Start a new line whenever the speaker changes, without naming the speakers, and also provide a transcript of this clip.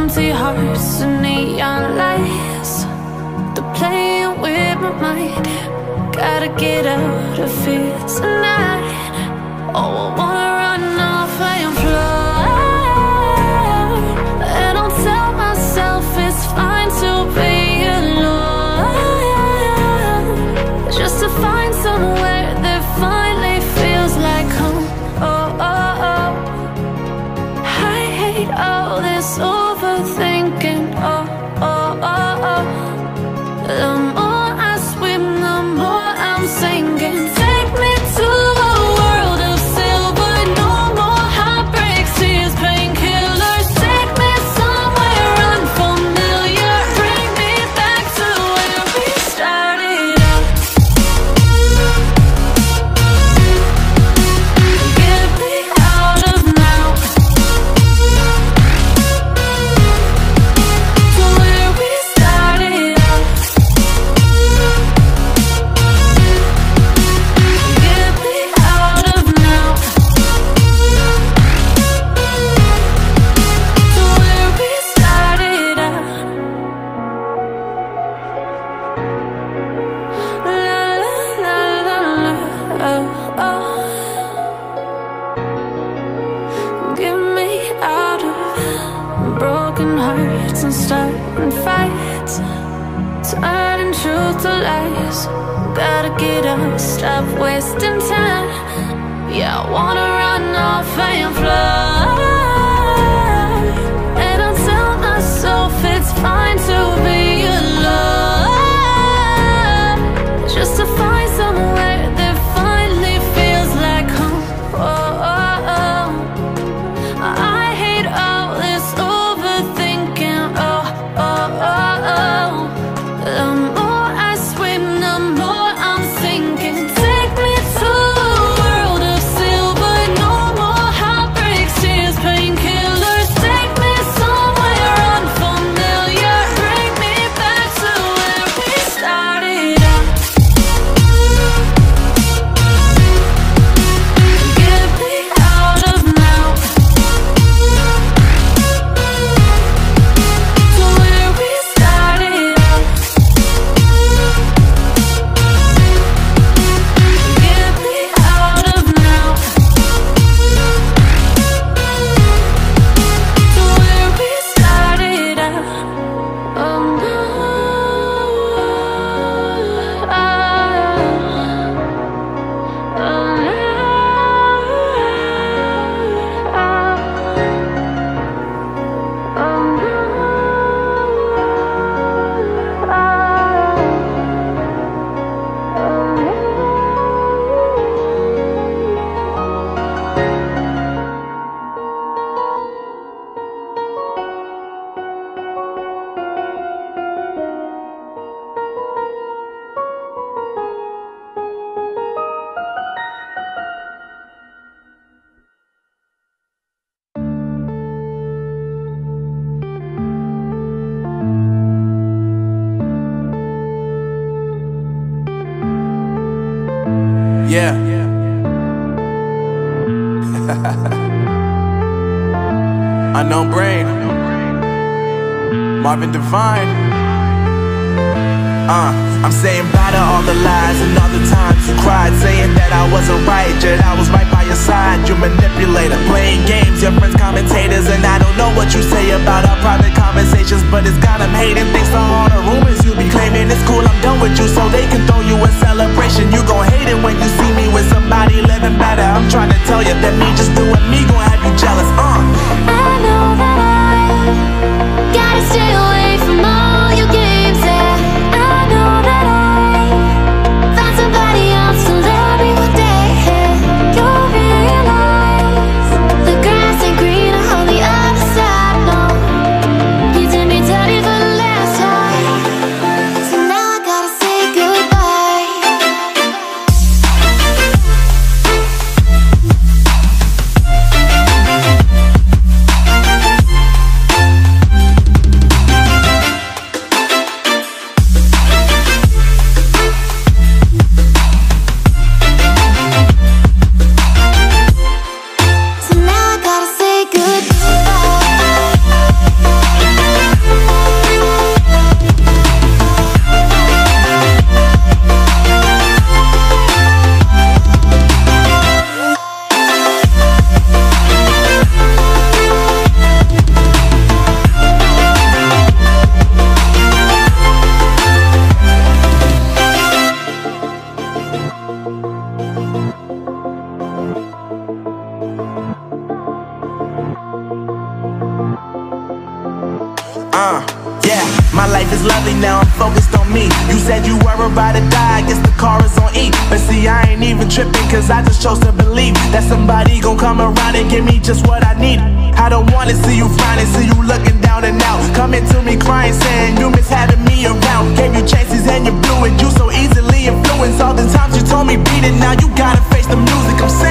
empty hearts and neon lights. They're playing with my mind. Gotta get out of here tonight. Oh, I wanna run off and fly. And I'll tell myself it's fine to be alone, just to find somewhere that finally feels like home. Oh, oh, oh. I hate all this overthinking. Oh, oh, oh, oh. The more I swim, the more I'm sinking. Take me to a world of silver. No more heartbreaks, tears, painkillers. Take me somewhere unfamiliar. Bring me back to where we started out. Get me out of now, to where we started out. Get me out of now, to where we started out. La la la la la, oh, oh. Get me out of broken hearts and starting fights, turning truth to lies. Gotta get up, stop wasting time. Yeah, I wanna run off and fly. And I'll tell myself it's fine to be alone, just to find somewhere that finally feels like home. Oh, oh, oh. I hate all this overthinking. Oh, oh, oh, oh. The more I swim, the more I'm sinking. Take me to a world of silver. No more heartbreaks, tears, painkillers. Take me somewhere unfamiliar. Bring me back to where we started out. Get me out of now, to where we started out. Get me out of now, to where we started out. Oh no,
Yeah. Unknown Brain, Marvin Divine. I'm saying bye to all the lies and all the times you cried, saying that I wasn't right, yet I was right by your side. You manipulator, playing games, your friends commentators, and I don't know what you say about our private conversations, but it's got them hating. Thanks to all the rumors you be claiming. It's cool, I'm done with you, so they can throw you a celebration. You gon' hate it when you see me with somebody living better. I'm trying to tell you that me just doing me gon' have you jealous.
I know that I gotta stay away from all your games, yeah. I know that I found somebody else to love me one day, yeah. You'll realize the grass ain't greener on the other side, no. You did me dirty for the last time, so now I gotta say goodbye.
Yeah, my life is lovely now, I'm focused on me. You said you were about to die, I guess the car is on E. But see, I ain't even tripping, cause I just chose to believe that somebody gon' come around and give me just what I need. I don't wanna see you frowning, see you looking down and out, coming to me crying, saying you miss having me around. Gave you chances and you blew it, you so easily influenced. All the times you told me beat it, now you gotta face the music I'm singing.